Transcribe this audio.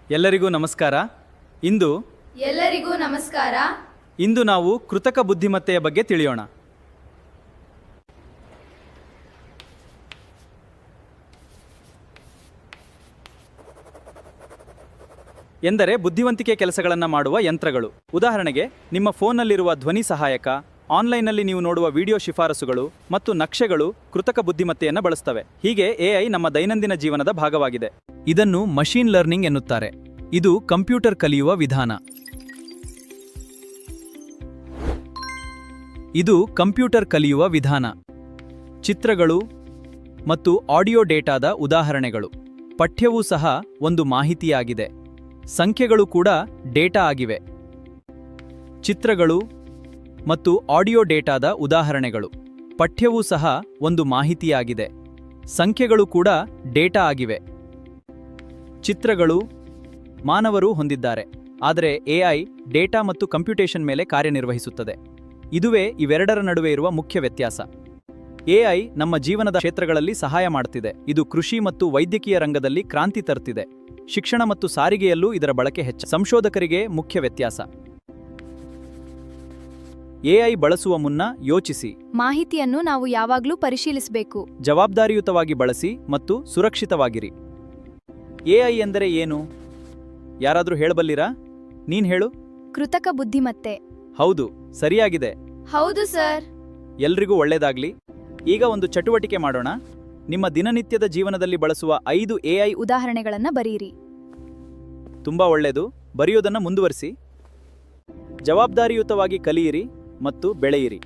ಎಲ್ಲರಿಗೂ ನಮಸ್ಕಾರ. ಇಂದು ಎಲ್ಲರಿಗೂ ನಮಸ್ಕಾರ. ಇಂದು ನಾವು ಕೃತಕ ಬುದ್ಧಿಮತ್ತೆಯ ಬಗ್ಗೆ ತಿಳಿಯೋಣ. ಎಂದರೆ ಬುದ್ಧಿವಂತಿಕೆ ಕೆಲಸಗಳನ್ನು ಮಾಡುವ ಯಂತ್ರಗಳು. ಉದಾಹರಣೆಗೆ, ನಿಮ್ಮ ಫೋನ್ನಲ್ಲಿರುವ ಧ್ವನಿ ಸಹಾಯಕ, ಆನ್ಲೈನ್ನಲ್ಲಿ ನೀವು ನೋಡುವ ವಿಡಿಯೋ ಶಿಫಾರಸುಗಳು ಮತ್ತು ನಕ್ಷೆಗಳು ಕೃತಕ ಬುದ್ಧಿಮತ್ತೆಯನ್ನು ಬಳಸ್ತವೆ. ಹೀಗೆ ಎಐ ನಮ್ಮ ದೈನಂದಿನ ಜೀವನದ ಭಾಗವಾಗಿದೆ. ಇದನ್ನು ಮಷೀನ್ ಲರ್ನಿಂಗ್ ಎನ್ನುತ್ತಾರೆ. ಇದು ಕಂಪ್ಯೂಟರ್ ಕಲಿಯುವ ವಿಧಾನ. ಚಿತ್ರಗಳು ಮತ್ತು ಆಡಿಯೋ ಡೇಟಾದ ಉದಾಹರಣೆಗಳು. ಪಠ್ಯವೂ ಸಹ ಒಂದು ಮಾಹಿತಿಯಾಗಿದೆ. ಸಂಖ್ಯೆಗಳು ಕೂಡ ಡೇಟಾ ಆಗಿವೆ. ಚಿತ್ರಗಳು ಮತ್ತು ಆಡಿಯೋ ಡೇಟಾದ ಉದಾಹರಣೆಗಳು. ಪಠ್ಯವೂ ಸಹ ಒಂದು ಮಾಹಿತಿಯಾಗಿದೆ. ಸಂಖ್ಯೆಗಳು ಕೂಡ ಡೇಟಾ ಆಗಿವೆ. ಚಿತ್ರಗಳು ಮಾನವರು ಹೊಂದಿದ್ದಾರೆ, ಆದರೆ ಎಐ ಡೇಟಾ ಮತ್ತು ಕಂಪ್ಯೂಟೇಷನ್ ಮೇಲೆ ಕಾರ್ಯನಿರ್ವಹಿಸುತ್ತದೆ. ಇದುವೇ ಇವೆರಡರ ನಡುವೆ ಇರುವ ಮುಖ್ಯ ವ್ಯತ್ಯಾಸ. ಎಐ ನಮ್ಮ ಜೀವನದ ಕ್ಷೇತ್ರಗಳಲ್ಲಿ ಸಹಾಯ ಮಾಡುತ್ತಿದೆ. ಇದು ಕೃಷಿ ಮತ್ತು ವೈದ್ಯಕೀಯ ರಂಗದಲ್ಲಿ ಕ್ರಾಂತಿ ತರುತ್ತಿದೆ. ಶಿಕ್ಷಣ ಮತ್ತು ಸಾರಿಗೆಯಲ್ಲೂ ಇದರ ಬಳಕೆ ಹೆಚ್ಚು. ಸಂಶೋಧಕರಿಗೆ ಮುಖ್ಯ ವ್ಯತ್ಯಾಸ: ಎಐ ಬಳಸುವ ಮುನ್ನ ಯೋಚಿಸಿ. ಮಾಹಿತಿಯನ್ನು ನಾವು ಯಾವಾಗಲೂ ಪರಿಶೀಲಿಸಬೇಕು. ಜವಾಬ್ದಾರಿಯುತವಾಗಿ ಬಳಸಿ ಮತ್ತು ಸುರಕ್ಷಿತವಾಗಿರಿ. ಎಐ ಎಂದರೆ ಏನು? ಯಾರಾದರೂ ಹೇಳಬಲ್ಲಿರಾ? ನೀನ್ ಹೇಳು. ಕೃತಕ ಬುದ್ಧಿಮತ್ತೆ. ಹೌದು, ಸರಿಯಾಗಿದೆ. ಹೌದು ಸರ್. ಎಲ್ರಿಗೂ ಒಳ್ಳೆಯದಾಗ್ಲಿ. ಈಗ ಒಂದು ಚಟುವಟಿಕೆ ಮಾಡೋಣ. ನಿಮ್ಮ ದಿನನಿತ್ಯದ ಜೀವನದಲ್ಲಿ ಬಳಸುವ 5 ಎಐ ಉದಾಹರಣೆಗಳನ್ನು ಬರೆಯಿರಿ. ತುಂಬಾ ಒಳ್ಳೆಯದು. ಬರೆಯುವುದನ್ನು ಮುಂದುವರಿಸಿ. ಜವಾಬ್ದಾರಿಯುತವಾಗಿ ಕಲಿಯಿರಿ ಮತ್ತು ಬೆಳೆಯಿರಿ.